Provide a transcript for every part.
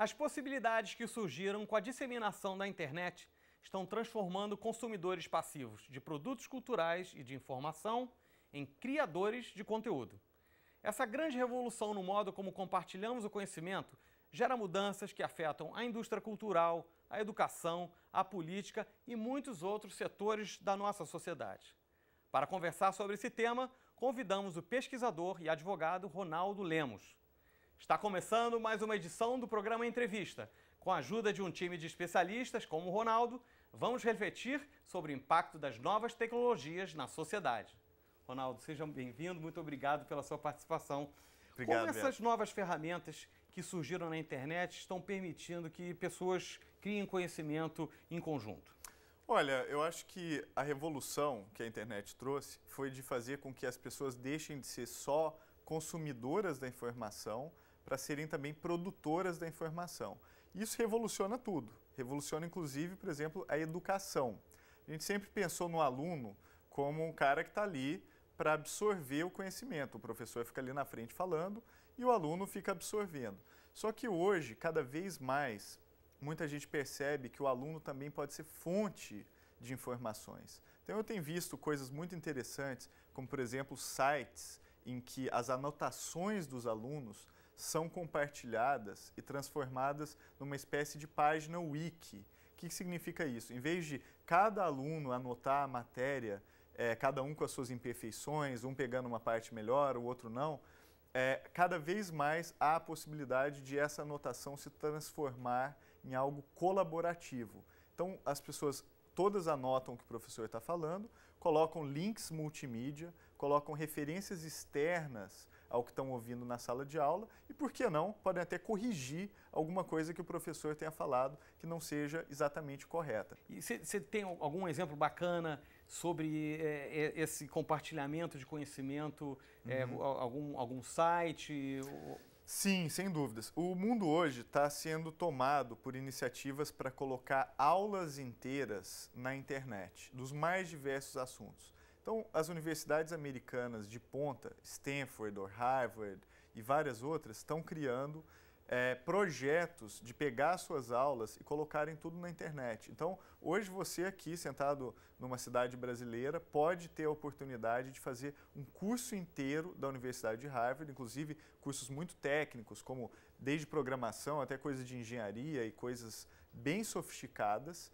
As possibilidades que surgiram com a disseminação da internet estão transformando consumidores passivos de produtos culturais e de informação em criadores de conteúdo. Essa grande revolução no modo como compartilhamos o conhecimento gera mudanças que afetam a indústria cultural, a educação, a política e muitos outros setores da nossa sociedade. Para conversar sobre esse tema, convidamos o pesquisador e advogado Ronaldo Lemos. Está começando mais uma edição do programa Entrevista. Com a ajuda de um time de especialistas como o Ronaldo, vamos refletir sobre o impacto das novas tecnologias na sociedade. Ronaldo, seja bem-vindo, muito obrigado pela sua participação. Obrigado, Como essas novas ferramentas que surgiram na internet estão permitindo que pessoas criem conhecimento em conjunto? Olha, eu acho que a revolução que a internet trouxe foi de fazer com que as pessoas deixem de ser só consumidoras da informação para serem também produtoras da informação. Isso revoluciona tudo. Revoluciona, inclusive, por exemplo, a educação. A gente sempre pensou no aluno como um cara que está ali para absorver o conhecimento. O professor fica ali na frente falando e o aluno fica absorvendo. Só que hoje, cada vez mais, muita gente percebe que o aluno também pode ser fonte de informações. Então eu tenho visto coisas muito interessantes, como por exemplo sites em que as anotações dos alunos são compartilhadas e transformadas numa espécie de página wiki. O que significa isso? Em vez de cada aluno anotar a matéria, cada um com as suas imperfeições, um pegando uma parte melhor, o outro não, cada vez mais há a possibilidade de essa anotação se transformar em algo colaborativo. Então, as pessoas todas anotam o que o professor está falando, colocam links multimídia, colocam referências externas ao que estão ouvindo na sala de aula e, por que não, podem até corrigir alguma coisa que o professor tenha falado que não seja exatamente correta. E você tem algum exemplo bacana sobre esse compartilhamento de conhecimento, algum site? Sim, sem dúvidas. O mundo hoje está sendo tomado por iniciativas para colocar aulas inteiras na internet, dos mais diversos assuntos. Então, as universidades americanas de ponta, Stanford ou Harvard e várias outras, estão criando projetos de pegar suas aulas e colocarem tudo na internet. Então, hoje você aqui, sentado numa cidade brasileira, pode ter a oportunidade de fazer um curso inteiro da Universidade de Harvard, inclusive cursos muito técnicos, como desde programação até coisas de engenharia e coisas bem sofisticadas.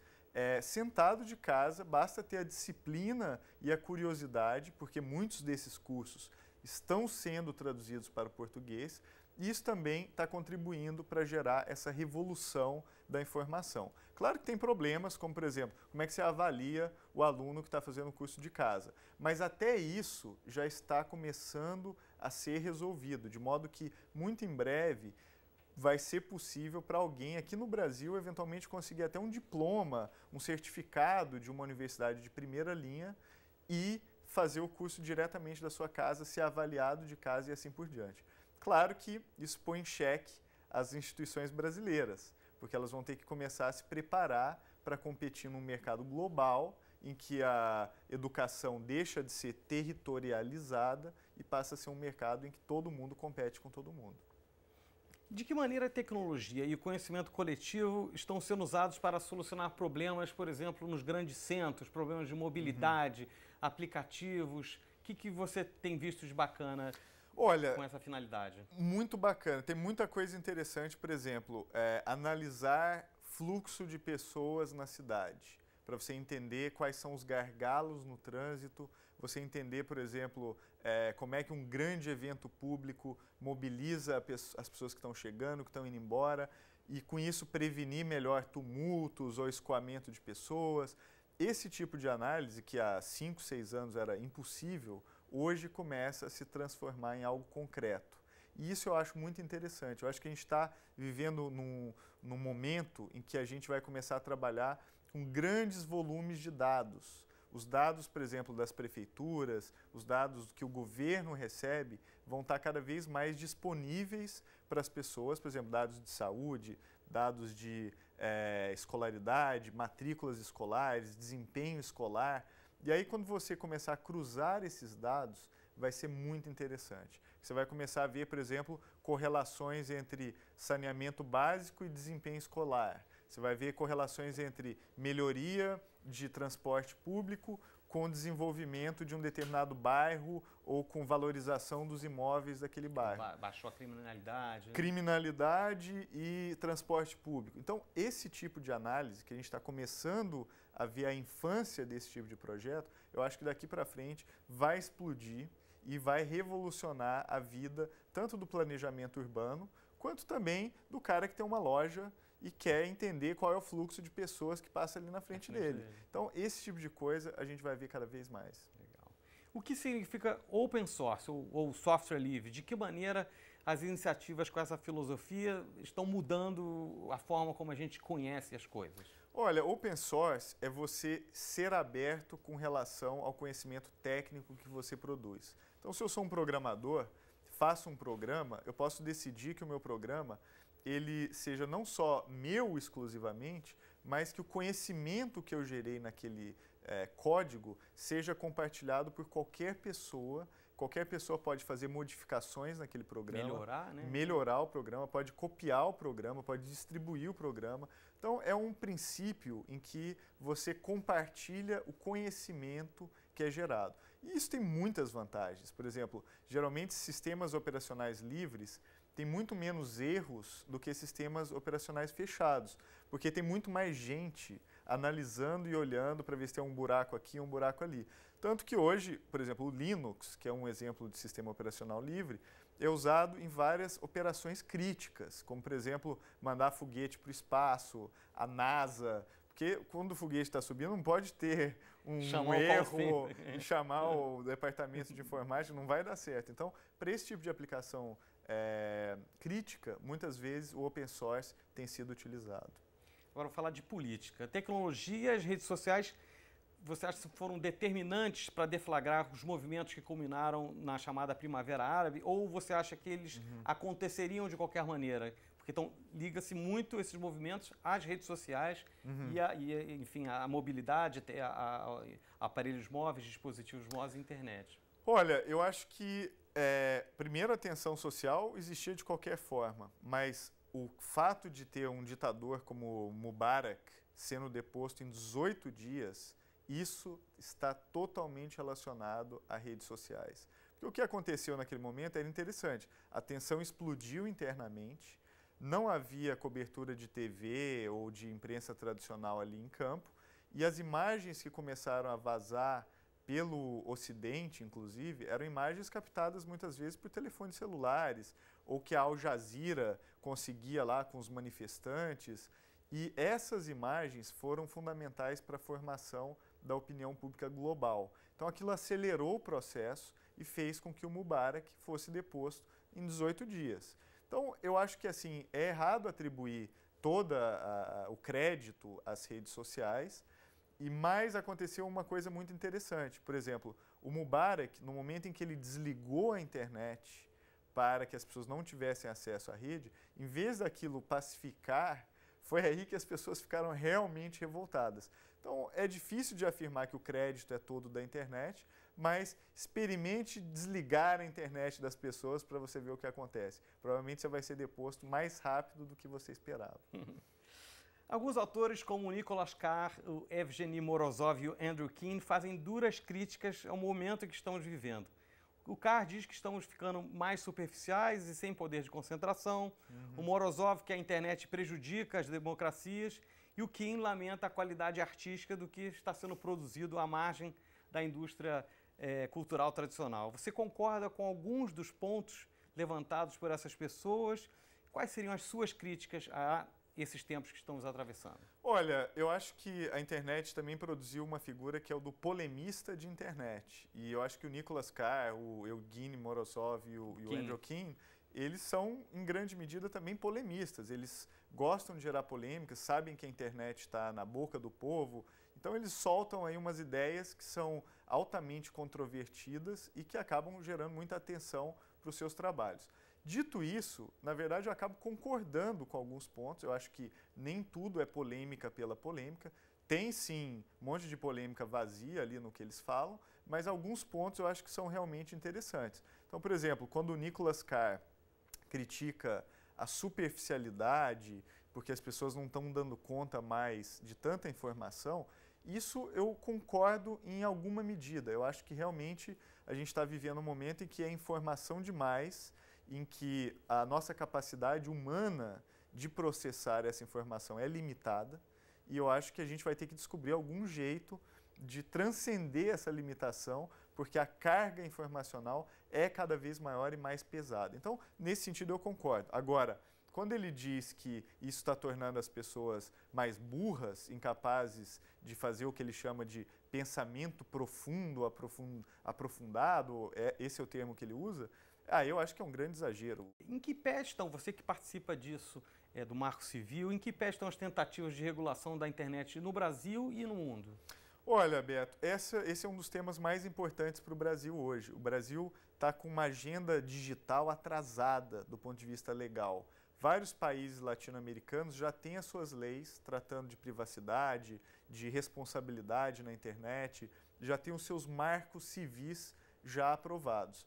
Sentado de casa, basta ter a disciplina e a curiosidade, porque muitos desses cursos estão sendo traduzidos para o português. E isso também está contribuindo para gerar essa revolução da informação. Claro que tem problemas, como por exemplo, como é que você avalia o aluno que está fazendo o curso de casa. Mas até isso já está começando a ser resolvido, de modo que muito em breve vai ser possível para alguém aqui no Brasil eventualmente conseguir até um diploma, um certificado de uma universidade de primeira linha e fazer o curso diretamente da sua casa, ser avaliado de casa e assim por diante. Claro que isso põe em xeque as instituições brasileiras, porque elas vão ter que começar a se preparar para competir num mercado global em que a educação deixa de ser territorializada e passa a ser um mercado em que todo mundo compete com todo mundo. De que maneira a tecnologia e o conhecimento coletivo estão sendo usados para solucionar problemas, por exemplo, nos grandes centros, problemas de mobilidade, aplicativos? O que você tem visto de bacana? Olha, com essa finalidade? Muito bacana. Tem muita coisa interessante, por exemplo, analisar fluxo de pessoas na cidade, para você entender quais são os gargalos no trânsito, você entender, por exemplo, como é que um grande evento público mobiliza as pessoas que estão chegando, que estão indo embora, e com isso prevenir melhor tumultos ou escoamento de pessoas. Esse tipo de análise, que há 5, 6 anos era impossível, hoje começa a se transformar em algo concreto. E isso eu acho muito interessante. Eu acho que a gente está vivendo num momento em que a gente vai começar a trabalhar com grandes volumes de dados. Os dados, por exemplo, das prefeituras, os dados que o governo recebe, vão estar cada vez mais disponíveis para as pessoas, por exemplo, dados de saúde, dados de escolaridade, matrículas escolares, desempenho escolar. E aí, quando você começar a cruzar esses dados, vai ser muito interessante. Você vai começar a ver, por exemplo, correlações entre saneamento básico e desempenho escolar. Você vai ver correlações entre melhoria de transporte público com o desenvolvimento de um determinado bairro ou com valorização dos imóveis daquele bairro. Baixou a criminalidade. Né? Criminalidade e transporte público. Então, esse tipo de análise, que a gente está começando a ver a infância desse tipo de projeto, eu acho que daqui para frente vai explodir e vai revolucionar a vida tanto do planejamento urbano, quanto também do cara que tem uma loja e quer entender qual é o fluxo de pessoas que passa ali na frente dele. Então, esse tipo de coisa a gente vai ver cada vez mais. Legal. O que significa open source ou software livre? De que maneira as iniciativas com essa filosofia estão mudando a forma como a gente conhece as coisas? Olha, open source é você ser aberto com relação ao conhecimento técnico que você produz. Então, se eu sou um programador, faço um programa, eu posso decidir que o meu programa ele seja não só meu exclusivamente, mas que o conhecimento que eu gerei naquele código seja compartilhado por qualquer pessoa. Qualquer pessoa pode fazer modificações naquele programa, melhorar, né? Melhorar o programa, pode copiar o programa, pode distribuir o programa. Então, é um princípio em que você compartilha o conhecimento que é gerado. E isso tem muitas vantagens. Por exemplo, geralmente sistemas operacionais livres têm muito menos erros do que sistemas operacionais fechados, porque tem muito mais gente analisando e olhando para ver se tem um buraco aqui e um buraco ali. Tanto que hoje, por exemplo, o Linux, que é um exemplo de sistema operacional livre, é usado em várias operações críticas, como, por exemplo, mandar foguete para o espaço, a NASA, porque quando o foguete está subindo não pode ter um erro e chamar o departamento de informática, não vai dar certo. Então, para esse tipo de aplicação crítica, muitas vezes o open source tem sido utilizado. Agora vou falar de política. Tecnologia, as redes sociais, você acha que foram determinantes para deflagrar os movimentos que culminaram na chamada Primavera Árabe? Ou você acha que eles aconteceriam de qualquer maneira? Porque então, liga-se muito esses movimentos às redes sociais enfim, a mobilidade, a aparelhos móveis, dispositivos móveis e internet. Olha, eu acho que, primeiro, a tensão social existia de qualquer forma, mas o fato de ter um ditador como Mubarak sendo deposto em 18 dias, isso está totalmente relacionado a redes sociais. Porque o que aconteceu naquele momento era interessante. A tensão explodiu internamente, não havia cobertura de TV ou de imprensa tradicional ali em campo, e as imagens que começaram a vazar pelo Ocidente, inclusive, eram imagens captadas muitas vezes por telefones celulares, ou que a Al Jazeera conseguia lá com os manifestantes. E essas imagens foram fundamentais para a formação da opinião pública global. Então aquilo acelerou o processo e fez com que o Mubarak fosse deposto em 18 dias. Então eu acho que assim é errado atribuir todo o crédito às redes sociais, mas aconteceu uma coisa muito interessante. Por exemplo, o Mubarak, no momento em que ele desligou a internet para que as pessoas não tivessem acesso à rede, em vez daquilo pacificar, foi aí que as pessoas ficaram realmente revoltadas. Então, é difícil de afirmar que o crédito é todo da internet, mas experimente desligar a internet das pessoas para você ver o que acontece. Provavelmente você vai ser deposto mais rápido do que você esperava. Alguns autores, como o Nicholas Carr, o Evgeny Morozov e o Andrew Keen, fazem duras críticas ao momento em que estamos vivendo. O Carr diz que estamos ficando mais superficiais e sem poder de concentração. O Morozov que a internet prejudica as democracias. E o Keen lamenta a qualidade artística do que está sendo produzido à margem da indústria cultural tradicional. Você concorda com alguns dos pontos levantados por essas pessoas? Quais seriam as suas críticas a esses tempos que estamos atravessando? Olha, eu acho que a internet também produziu uma figura que é o do polemista de internet. E eu acho que o Nicholas Carr, o Evgeny Morozov e o Andrew Keen, eles são, em grande medida, também polemistas. Eles gostam de gerar polêmicas, sabem que a internet está na boca do povo. Então, eles soltam aí umas ideias que são altamente controvertidas e que acabam gerando muita atenção para os seus trabalhos. Dito isso, na verdade, eu acabo concordando com alguns pontos. Eu acho que nem tudo é polêmica pela polêmica. tem sim um monte de polêmica vazia ali no que eles falam, mas alguns pontos eu acho que são realmente interessantes. Então, por exemplo, quando o Nicholas Carr critica a superficialidade, porque as pessoas não estão dando conta mais de tanta informação, isso eu concordo em alguma medida. Eu acho que realmente a gente está vivendo um momento em que é informação demais, em que a nossa capacidade humana de processar essa informação é limitada, e eu acho que a gente vai ter que descobrir algum jeito de transcender essa limitação, porque a carga informacional é cada vez maior e mais pesada. Então, nesse sentido, eu concordo. Agora, quando ele diz que isso está tornando as pessoas mais burras, incapazes de fazer o que ele chama de pensamento profundo, aprofundado, esse é o termo que ele usa, eu acho que é um grande exagero. Em que pé estão, você que participa disso, do Marco Civil, em que pé estão as tentativas de regulação da internet no Brasil e no mundo? Olha, Beto, esse é um dos temas mais importantes para o Brasil hoje. O Brasil está com uma agenda digital atrasada do ponto de vista legal. Vários países latino-americanos já têm as suas leis tratando de privacidade, de responsabilidade na internet, já têm os seus marcos civis já aprovados.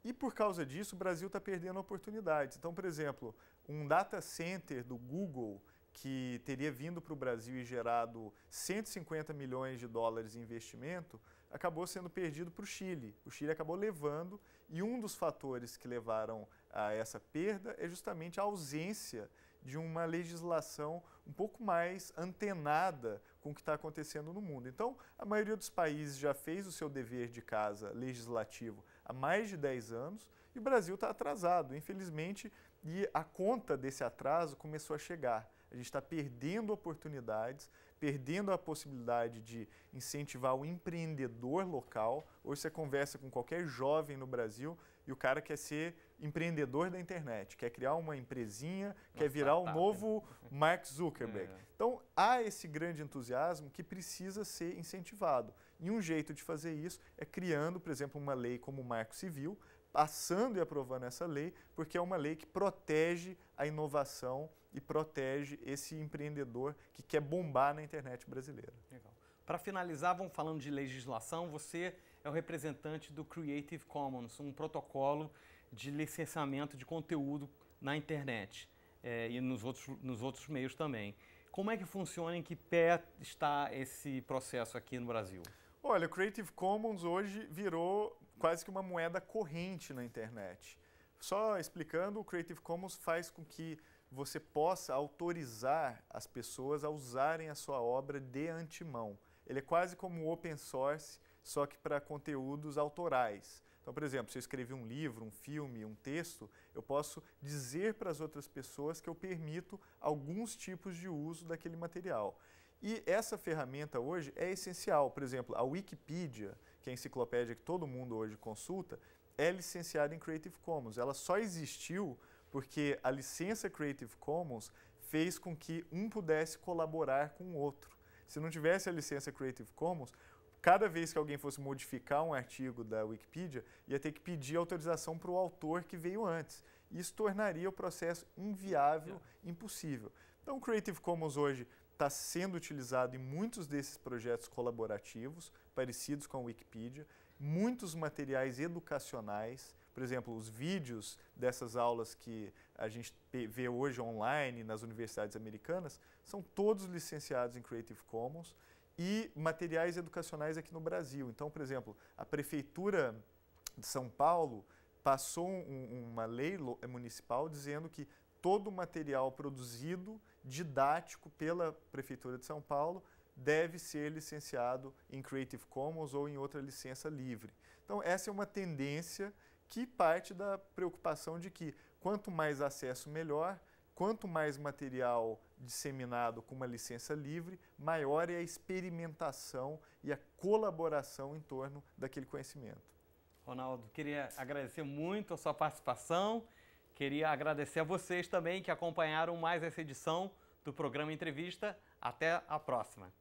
E por causa disso, o Brasil está perdendo oportunidades. Então, por exemplo, um data center do Google que teria vindo para o Brasil e gerado 150 milhões de dólares em investimento, acabou sendo perdido para o Chile. O Chile acabou levando, e um dos fatores que levaram a essa perda é justamente a ausência de uma legislação um pouco mais antenada com o que está acontecendo no mundo. Então, a maioria dos países já fez o seu dever de casa legislativo há mais de 10 anos e o Brasil está atrasado, infelizmente, e a conta desse atraso começou a chegar. A gente está perdendo oportunidades, perdendo a possibilidade de incentivar o empreendedor local. Hoje você conversa com qualquer jovem no Brasil e o cara quer ser empreendedor da internet, quer criar uma empresinha, quer virar o novo Mark Zuckerberg. Então, há esse grande entusiasmo que precisa ser incentivado. E um jeito de fazer isso é criando, por exemplo, uma lei como o Marco Civil, passando e aprovando essa lei, porque é uma lei que protege a inovação e protege esse empreendedor que quer bombar na internet brasileira. Legal. Para finalizar, vamos falando de legislação, você é o representante do Creative Commons, um protocolo de licenciamento de conteúdo na internet e nos outros meios também. Como é que funciona, em que pé está esse processo aqui no Brasil? Olha, o Creative Commons hoje virou quase que uma moeda corrente na internet. Só explicando, o Creative Commons faz com que você possa autorizar as pessoas a usarem a sua obra de antemão. Ele é quase como o open source, só que para conteúdos autorais. Então, por exemplo, se eu escrever um livro, um filme, um texto, eu posso dizer para as outras pessoas que eu permito alguns tipos de uso daquele material. E essa ferramenta hoje é essencial. Por exemplo, a Wikipedia, que é a enciclopédia que todo mundo hoje consulta, é licenciada em Creative Commons. Ela só existiu porque a licença Creative Commons fez com que um pudesse colaborar com o outro. Se não tivesse a licença Creative Commons, cada vez que alguém fosse modificar um artigo da Wikipedia, ia ter que pedir autorização para o autor que veio antes. Isso tornaria o processo inviável, impossível. Então, o Creative Commons hoje está sendo utilizado em muitos desses projetos colaborativos, parecidos com a Wikipedia, muitos materiais educacionais. Por exemplo, os vídeos dessas aulas que a gente vê hoje online nas universidades americanas são todos licenciados em Creative Commons e materiais educacionais aqui no Brasil. Então, por exemplo, a Prefeitura de São Paulo passou uma lei municipal dizendo que todo material produzido didático pela Prefeitura de São Paulo deve ser licenciado em Creative Commons ou em outra licença livre. Então, essa é uma tendência que parte da preocupação de que quanto mais acesso, melhor, quanto mais material disseminado com uma licença livre, maior é a experimentação e a colaboração em torno daquele conhecimento. Ronaldo, queria agradecer muito a sua participação, queria agradecer a vocês também que acompanharam mais essa edição do programa Entrevista. Até a próxima.